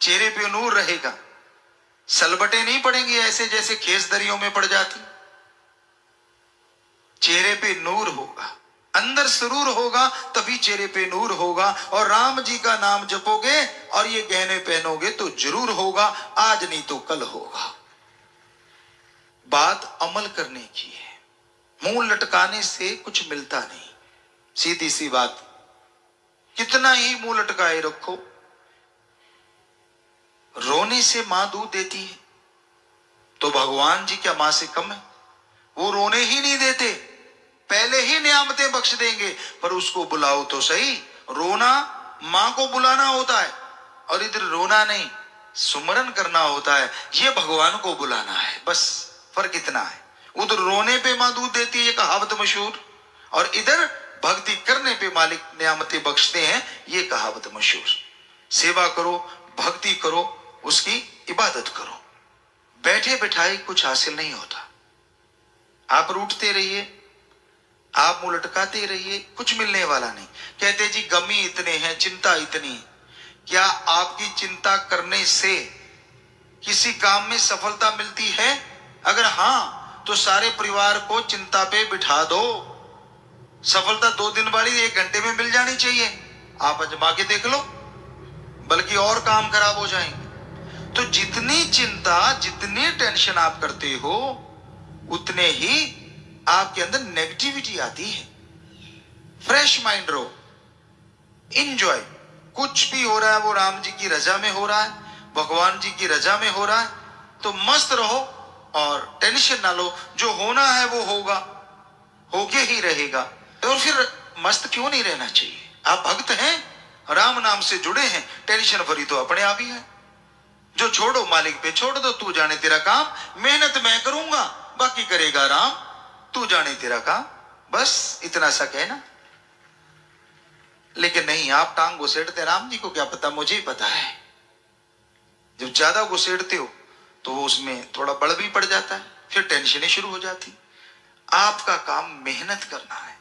चेहरे पे नूर रहेगा, सलबटे नहीं पड़ेंगे ऐसे जैसे खेस दरियों में पड़ जाती, चेहरे पे नूर होगा, अंदर सुरूर होगा, तभी चेहरे पे नूर होगा। और राम जी का नाम जपोगे और ये गहने पहनोगे तो जरूर होगा, आज नहीं तो कल होगा। बात अमल करने की है, मुंह लटकाने से कुछ मिलता नहीं, सीधी सी बात। कितना ही मुंह लटकाए रखो, रोने से मां दूध देती है, तो भगवान जी क्या मां से कम है? वो रोने ही नहीं देते, पहले ही नियामतें बख्श देंगे, पर उसको बुलाओ तो सही। रोना मां को बुलाना होता है, और इधर रोना नहीं, सुमरन करना होता है, ये भगवान को बुलाना है। बस फर्क इतना है। उधर रोने पे माँ दूध देती है, ये कहावत मशहूर, और इधर भक्ति करने पे मालिक नियामतें बख्शते हैं, ये कहावत मशहूर। सेवा करो, भक्ति करो, उसकी इबादत करो। बैठे बिठाए कुछ हासिल नहीं होता। आप रूठते रहिए, आप मुंह लटकाते रहिए, कुछ मिलने वाला नहीं। कहते जी गमी इतने हैं, चिंता इतनी है। क्या आपकी चिंता करने से किसी काम में सफलता मिलती है? अगर हां तो सारे परिवार को चिंता पे बिठा दो। सफलता 2 दिन वाली 1 घंटे में मिल जानी चाहिए। आप आजमा के देख लो, बल्कि और काम खराब हो जाएंगे। तो जितनी चिंता, जितनी टेंशन आप करते हो, उतने ही आपके अंदर नेगेटिविटी आती है। फ्रेश माइंड रहो, इंजॉय। कुछ भी हो रहा है वो राम जी की रजा में हो रहा है, भगवान जी की रजा में हो रहा है, तो मस्त रहो और टेंशन ना लो। जो होना है वो होगा, होके ही रहेगा। और फिर मस्त क्यों नहीं रहना चाहिए? आप भक्त हैं, राम नाम से जुड़े हैं, टेंशन भरी तो अपने आप ही है। जो छोड़ो मालिक पे छोड़ दो, तू जाने तेरा काम, मेहनत मैं करूंगा, बाकी करेगा राम, तू जाने तेरा काम। बस इतना सा कहना। लेकिन नहीं, आप टांग घुसेड़ते, राम जी को क्या पता, मुझे ही पता है। जब ज्यादा घुसेड़ते हो तो वो उसमें थोड़ा बड़ भी पड़ जाता है, फिर टेंशनें शुरू हो जाती। आपका काम मेहनत करना है,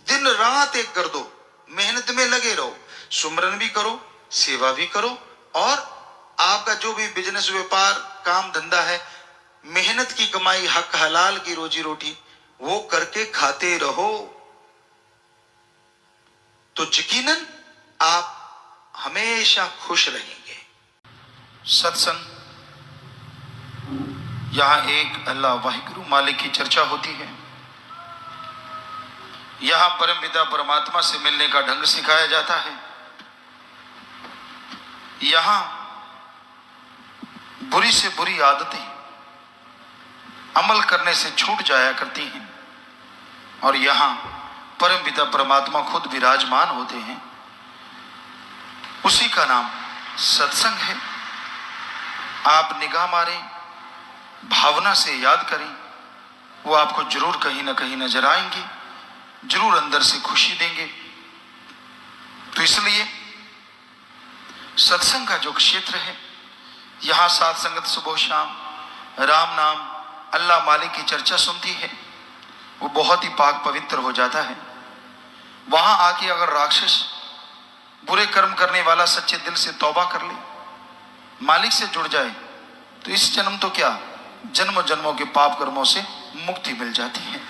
दिन रात एक कर दो, मेहनत में लगे रहो, सुमरन भी करो, सेवा भी करो, और आपका जो भी बिजनेस, व्यापार, काम धंधा है, मेहनत की कमाई, हक हलाल की रोजी रोटी, वो करके खाते रहो, तो यकीनन आप हमेशा खुश रहेंगे। सत्संग, यहां एक अल्लाह वाहिगुरु मालिक की चर्चा होती है। यहां परम पिता परमात्मा से मिलने का ढंग सिखाया जाता है। यहां बुरी से बुरी आदतें अमल करने से छूट जाया करती हैं, और यहां परम पिता परमात्मा खुद विराजमान होते हैं। उसी का नाम सत्संग है। आप निगाह मारें, भावना से याद करें, वो आपको जरूर कहीं ना कहीं नजर आएंगे, जरूर अंदर से खुशी देंगे। तो इसलिए सत्संग का जो क्षेत्र है, यहां साथ संगत सुबह शाम राम नाम, अल्लाह मालिक की चर्चा सुनती है, वो बहुत ही पाक पवित्र हो जाता है। वहां आके अगर राक्षस, बुरे कर्म करने वाला सच्चे दिल से तौबा कर ले, मालिक से जुड़ जाए, तो इस जन्म तो क्या, जन्मों जन्मों के पाप कर्मों से मुक्ति मिल जाती है।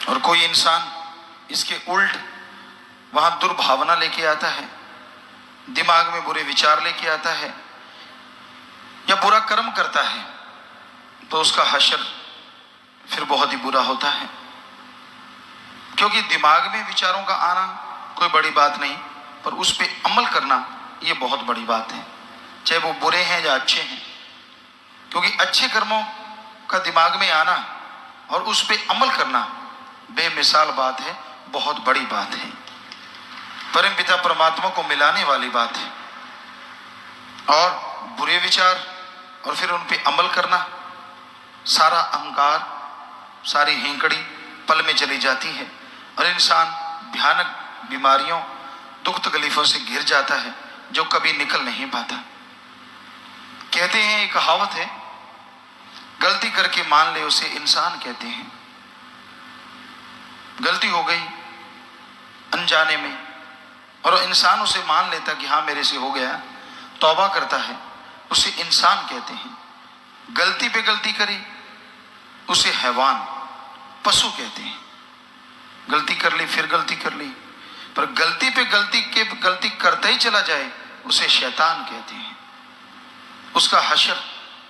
और कोई इंसान इसके उल्ट वहां दुर्भावना लेके आता है, दिमाग में बुरे विचार लेके आता है, या बुरा कर्म करता है, तो उसका हशर फिर बहुत ही बुरा होता है। क्योंकि दिमाग में विचारों का आना कोई बड़ी बात नहीं, पर उस पर अमल करना ये बहुत बड़ी बात है, चाहे वो बुरे हैं या अच्छे हैं। क्योंकि अच्छे कर्मों का दिमाग में आना और उस पर अमल करना बेमिसाल बात है, बहुत बड़ी बात है, परम पिता परमात्मा को मिलाने वाली बात है। और बुरे विचार और फिर उन पर अमल करना, सारा अहंकार, सारी हेंकड़ी पल में चली जाती है, और इंसान भयानक बीमारियों, दुख तकलीफों से घिर जाता है, जो कभी निकल नहीं पाता। कहते हैं, एक कहावत है, गलती करके मान ले उसे इंसान कहते हैं। गलती हो गई अनजाने में, और इंसान उसे मान लेता कि हाँ मेरे से हो गया, तौबा करता है, उसे इंसान कहते हैं। गलती पे गलती करी उसे हैवान, पशु कहते हैं। गलती कर ली, फिर गलती कर ली, पर गलती पे गलती करता ही चला जाए, उसे शैतान कहते हैं। उसका हशर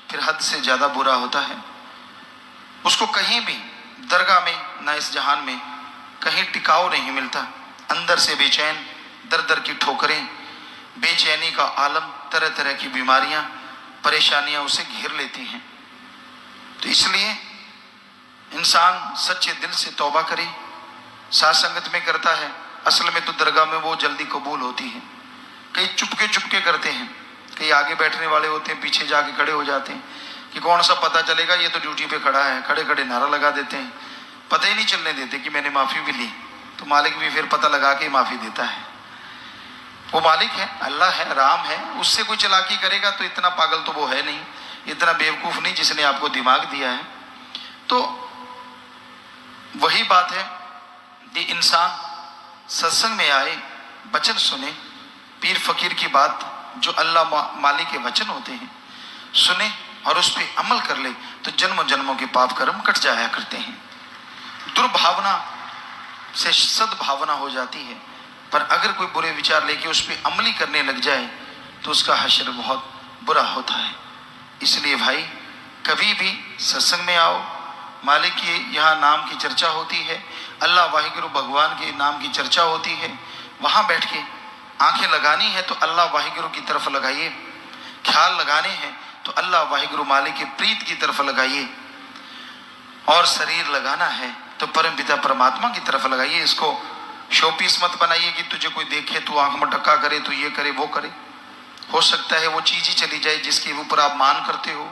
फिर हद से ज्यादा बुरा होता है। उसको कहीं भी दरगाह में, ना इस जहान में, कहीं टिकाव नहीं मिलता। अंदर से बेचैन, दर दर की ठोकरें, बेचैनी का आलम, तरह तरह की बीमारियां, परेशानियां उसे घेर लेती हैं। तो इसलिए इंसान सच्चे दिल से तौबा करे, साथ संगत में करता है, असल में तो दरगाह में वो जल्दी कबूल होती है। कई चुपके चुपके करते हैं, कई आगे बैठने वाले होते हैं, पीछे जाके खड़े हो जाते हैं, कि कौन सा पता चलेगा, ये तो ड्यूटी पे खड़ा है, खड़े खड़े नारा लगा देते हैं, पता ही नहीं चलने देते कि मैंने माफी भी ली। तो मालिक भी फिर पता लगा के माफी देता है। वो मालिक है, अल्लाह है, राम है, उससे कोई चालाकी करेगा तो इतना पागल तो वो है नहीं, इतना बेवकूफ नहीं जिसने आपको दिमाग दिया है। तो वही बात है कि इंसान सत्संग में आए, वचन सुने, पीर फकीर की बात जो अल्लाह मालिक के वचन होते हैं सुने और उस पर अमल कर ले तो जन्मों जन्मों के पाप कर्म कट जाया करते हैं। दुर्भावना से सद्भावना हो जाती है, पर अगर कोई बुरे विचार लेके उस पर अमली करने लग जाए तो उसका हश्र बहुत बुरा होता है। इसलिए भाई कभी भी सत्संग में आओ, मालिक के यहाँ नाम की चर्चा होती है, अल्लाह वाहिगुरु भगवान के नाम की चर्चा होती है, वहाँ बैठ के आंखें लगानी है तो अल्लाह वाहिगुरु की तरफ लगाइए, ख्याल लगाने हैं तो अल्लाह वाहिगुरु मालिक की प्रीत की तरफ लगाइए, और शरीर लगाना है तो परम पिता परमात्मा की तरफ लगाइए। इसको शोपीस मत बनाइए कि तुझे कोई देखे तो आंख में टक्का करे, तो ये करे वो करे। हो सकता है वो चीज ही चली जाए जिसके ऊपर आप मान करते हो,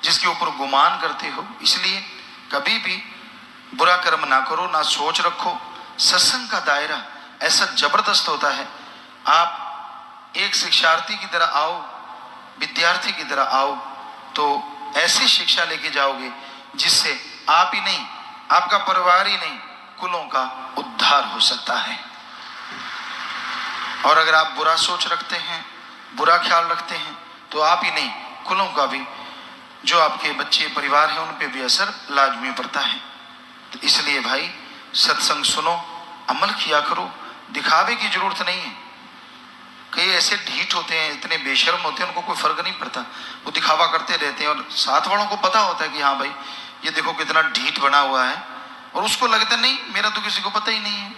जिसके ऊपर गुमान करते हो। इसलिए कभी भी बुरा कर्म ना करो, ना सोच रखो। सत्संग का दायरा ऐसा जबरदस्त होता है, आप एक शिक्षार्थी की तरह आओ, विद्यार्थी की तरह आओ तो ऐसी शिक्षा लेके जाओगे जिससे आप ही नहीं, आपका परिवार ही नहीं, कुलों का उद्धार हो सकता है। और अगर आप बुरा सोच रखते हैं, बुरा ख्याल रखते हैं तो आप ही नहीं, कुलों का भी, जो आपके बच्चे परिवार हैं उन पे भी असर लाजमी पड़ता है। तो इसलिए भाई सत्संग सुनो, अमल किया करो, दिखावे की जरूरत नहीं है। कई ऐसे ढीठ होते हैं, इतने बेशर्म होते हैं, उनको कोई फर्क नहीं पड़ता, वो दिखावा करते रहते हैं और साथ वालों को पता होता है कि हाँ भाई ये देखो कितना ढीठ बना हुआ है, और उसको लगता नहीं मेरा तो किसी को पता ही नहीं है।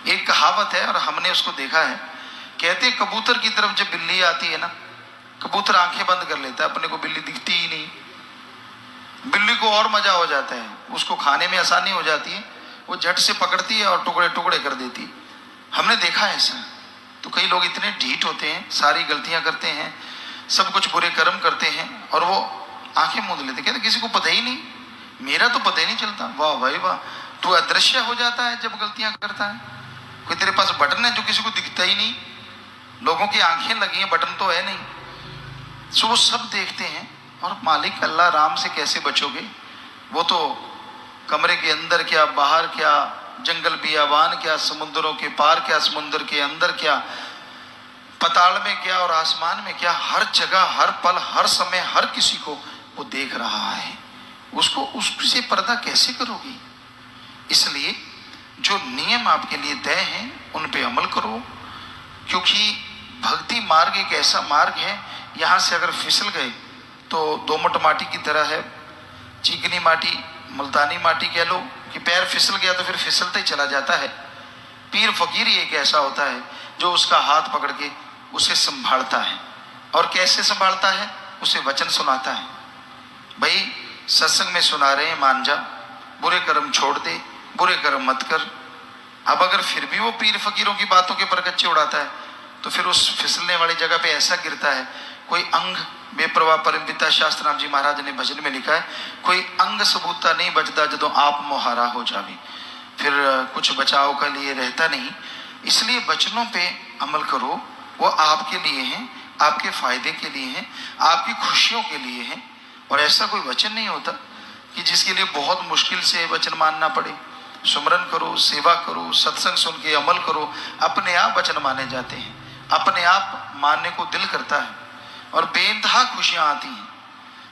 एक कहावत है और हमने उसको देखा है, कहते हैं कबूतर की तरफ जब बिल्ली आती है ना, कबूतर आंखें बंद कर लेता है, अपने को बिल्ली दिखती ही नहीं। बिल्ली को और मजा हो जाता है, उसको खाने में आसानी हो जाती है, वो झट से पकड़ती है और टुकड़े टुकड़े कर देती है। हमने देखा है ऐसा। तो कई लोग इतने ढीठ होते हैं, सारी गलतियां करते हैं, सब कुछ बुरे कर्म करते हैं और वो आंखें मूंद लेते, कहते किसी को पता ही नहीं, मेरा तो पता ही नहीं चलता। वाह भाई वाह, तू अदृश्य हो जाता है जब गलतियां करता है। कोई तेरे पास बटन है जो किसी को दिखता ही नहीं, लोगों की आंखें लगी हैं, बटन तो है नहीं। सो वो सब देखते हैं, और मालिक अल्लाह राम से कैसे बचोगे? वो तो कमरे के अंदर क्या, बाहर क्या, जंगल बियाबान क्या, समुद्रों के पार क्या, समुद्र के अंदर क्या, पताल में क्या और आसमान में क्या, हर जगह, हर पल, हर समय, हर किसी को वो देख रहा है। उसको उससे पर्दा कैसे करोगी? इसलिए जो नियम आपके लिए तय हैं उन पे अमल करो, क्योंकि भक्ति मार्ग एक ऐसा मार्ग है, यहाँ से अगर फिसल गए तो दोमट माटी की तरह है, चिकनी माटी, मुल्तानी माटी कह लो, कि पैर फिसल गया तो फिर फिसलते ही चला जाता है। पीर फकीर एक ऐसा होता है जो उसका हाथ पकड़ के उसे संभालता है, और कैसे संभालता है? उसे वचन सुनाता है, भाई सत्संग में सुना रहे हैं, मान जा, बुरे कर्म छोड़ दे, बुरे कर्म मत कर। अब अगर फिर भी वो पीर फकीरों की बातों के परकच्चे उड़ाता है तो फिर उस फिसलने वाली जगह पे ऐसा गिरता है, कोई अंग बेप्रवाह परमपिता शास्त्रनाथ जी महाराज ने भजन में लिखा है, कोई अंग सबूता नहीं बचता जदों आप मोहारा हो जावे, फिर कुछ बचाव का लिए रहता नहीं। इसलिए वचनों पे अमल करो, वो आपके लिए हैं, आपके फायदे के लिए हैं, आपकी खुशियों के लिए हैं। और ऐसा कोई वचन नहीं होता कि जिसके लिए बहुत मुश्किल से वचन मानना पड़े। सुमरन करो, सेवा करो, सत्संग सुन के अमल करो, अपने आप वचन माने जाते हैं, अपने आप मानने को दिल करता है और बेइंतहा खुशियां आती हैं।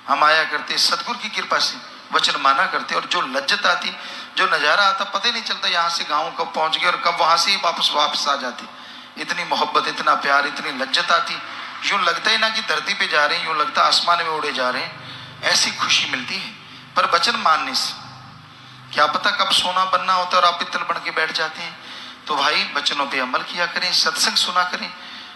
हम आया करते सदगुरु की कृपा से, वचन माना करते, और जो लज्जत आती, जो नज़ारा आता, पता ही नहीं चलता यहाँ से गाँव कब पहुँच गए और कब वहाँ से ही वापस आ जाते। इतनी मोहब्बत, इतना प्यार, इतनी लज्जत आती, यूँ लगता ही ना कि धरती पे जा रहे हैं, यूँ लगता आसमान में उड़े जा रहे हैं, ऐसी खुशी मिलती है। पर वचन मानने से क्या पता कब सोना बनना होता है और आप पित्तल बन के बैठ जाते हैं। तो भाई वचनों पे अमल किया करें, सत्संग सुना करें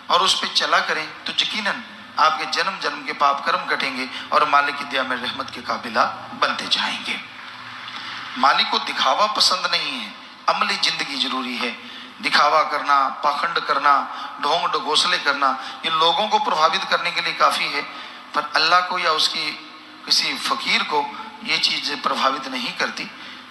और उस पर चला करें, तो यकीनन आपके जन्म जन्म के पाप कर्म कटेंगे और मालिक की दया में रहमत के काबिला बनते जाएंगे। मालिक को दिखावा पसंद नहीं है, अमली जिंदगी जरूरी है। दिखावा करना, पाखंड करना, ढोंग ढगोसले करना, ये लोगों को प्रभावित करने के लिए काफी है, पर अल्लाह को या उसकी किसी फकीर को ये चीज़ प्रभावित नहीं करती।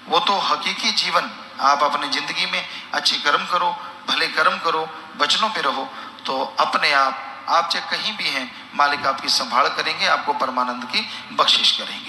वो तो हकीकी जीवन, आप अपनी जिंदगी में अच्छे कर्म करो, भले कर्म करो, वचनों पे रहो, तो अपने आप चाहे कहीं भी हैं, मालिक आपकी संभाल करेंगे, आपको परमानंद की बख्शिश करेंगे।